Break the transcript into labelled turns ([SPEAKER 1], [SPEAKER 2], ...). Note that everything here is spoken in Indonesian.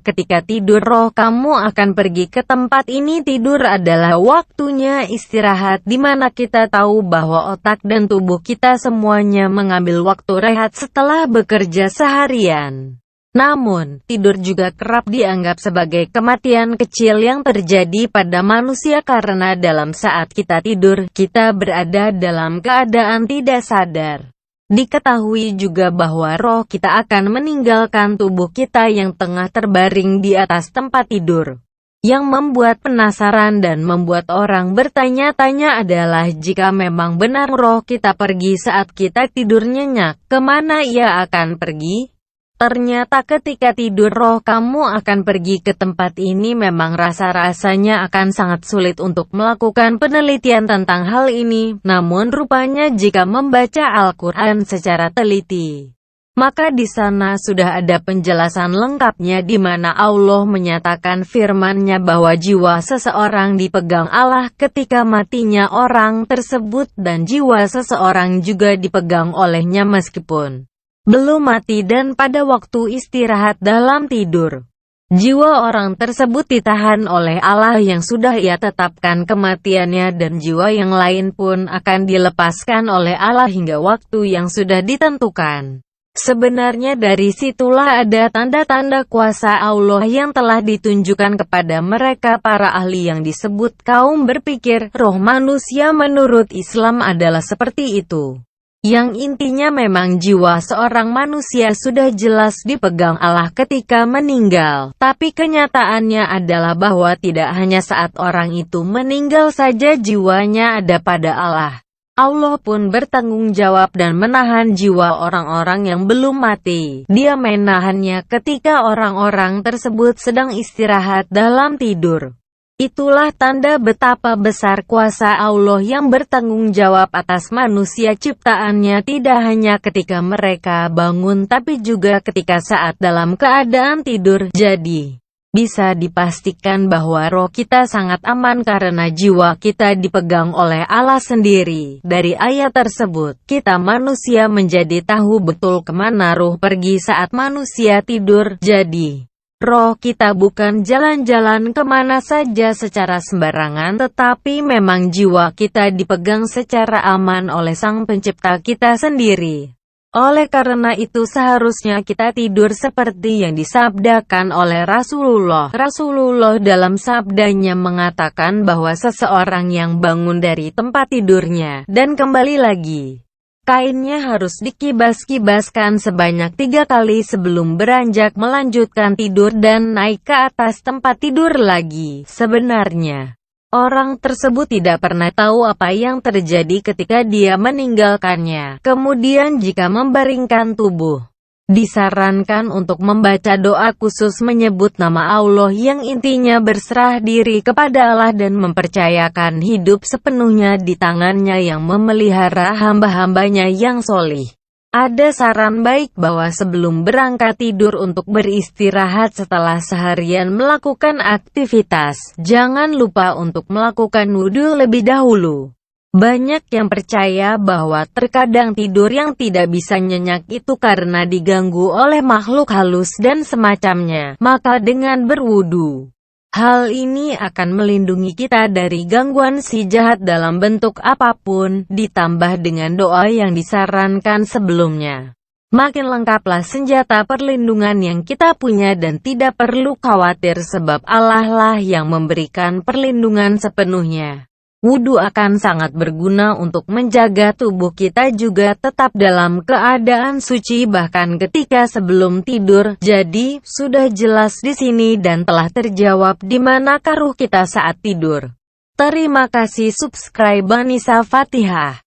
[SPEAKER 1] Ketika tidur roh kamu akan pergi ke tempat ini. Tidur adalah waktunya istirahat, di mana kita tahu bahwa otak dan tubuh kita semuanya mengambil waktu rehat setelah bekerja seharian. Namun, tidur juga kerap dianggap sebagai kematian kecil yang terjadi pada manusia karena dalam saat kita tidur, kita berada dalam keadaan tidak sadar. Diketahui juga bahwa roh kita akan meninggalkan tubuh kita yang tengah terbaring di atas tempat tidur. Yang membuat penasaran dan membuat orang bertanya-tanya adalah jika memang benar roh kita pergi saat kita tidur nyenyak, kemana ia akan pergi? Ternyata ketika tidur roh kamu akan pergi ke tempat ini. Memang rasa-rasanya akan sangat sulit untuk melakukan penelitian tentang hal ini, namun rupanya jika membaca Al-Quran secara teliti, maka di sana sudah ada penjelasan lengkapnya di mana Allah menyatakan firman-Nya bahwa jiwa seseorang dipegang Allah ketika matinya orang tersebut dan jiwa seseorang juga dipegang olehnya meskipun belum mati dan pada waktu istirahat dalam tidur. Jiwa orang tersebut ditahan oleh Allah yang sudah Ia tetapkan kematiannya dan jiwa yang lain pun akan dilepaskan oleh Allah hingga waktu yang sudah ditentukan. Sebenarnya dari situlah ada tanda-tanda kuasa Allah yang telah ditunjukkan kepada mereka para ahli yang disebut kaum berpikir. Roh manusia menurut Islam adalah seperti itu. Yang intinya memang jiwa seorang manusia sudah jelas dipegang Allah ketika meninggal, tapi kenyataannya adalah bahwa tidak hanya saat orang itu meninggal saja jiwanya ada pada Allah. Allah pun bertanggung jawab dan menahan jiwa orang-orang yang belum mati. Dia menahannya ketika orang-orang tersebut sedang istirahat dalam tidur. Itulah tanda betapa besar kuasa Allah yang bertanggung jawab atas manusia ciptaannya tidak hanya ketika mereka bangun tapi juga ketika saat dalam keadaan tidur. Jadi, bisa dipastikan bahwa roh kita sangat aman karena jiwa kita dipegang oleh Allah sendiri. Dari ayat tersebut, kita manusia menjadi tahu betul kemana roh pergi saat manusia tidur. Jadi, roh kita bukan jalan-jalan kemana saja secara sembarangan, tetapi memang jiwa kita dipegang secara aman oleh Sang Pencipta kita sendiri. Oleh karena itu seharusnya kita tidur seperti yang disabdakan oleh Rasulullah. Rasulullah dalam sabdanya mengatakan bahwa seseorang yang bangun dari tempat tidurnya dan kembali lagi, kainnya harus dikibas-kibaskan sebanyak 3 kali sebelum beranjak melanjutkan tidur dan naik ke atas tempat tidur lagi. Sebenarnya, orang tersebut tidak pernah tahu apa yang terjadi ketika dia meninggalkannya. Kemudian jika membaringkan tubuh, disarankan untuk membaca doa khusus menyebut nama Allah yang intinya berserah diri kepada Allah dan mempercayakan hidup sepenuhnya di tangannya yang memelihara hamba-hambanya yang solih. Ada saran baik bahwa sebelum berangkat tidur untuk beristirahat setelah seharian melakukan aktivitas, jangan lupa untuk melakukan wudhu lebih dahulu. Banyak yang percaya bahwa terkadang tidur yang tidak bisa nyenyak itu karena diganggu oleh makhluk halus dan semacamnya. Maka dengan berwudu, hal ini akan melindungi kita dari gangguan si jahat dalam bentuk apapun, ditambah dengan doa yang disarankan sebelumnya. Makin lengkaplah senjata perlindungan yang kita punya dan tidak perlu khawatir sebab Allah lah yang memberikan perlindungan sepenuhnya. Wudhu akan sangat berguna untuk menjaga tubuh kita juga tetap dalam keadaan suci bahkan ketika sebelum tidur. Jadi, sudah jelas di sini dan telah terjawab di manakah ruh kita saat tidur. Terima kasih. Subscribe Anissa Fatihah.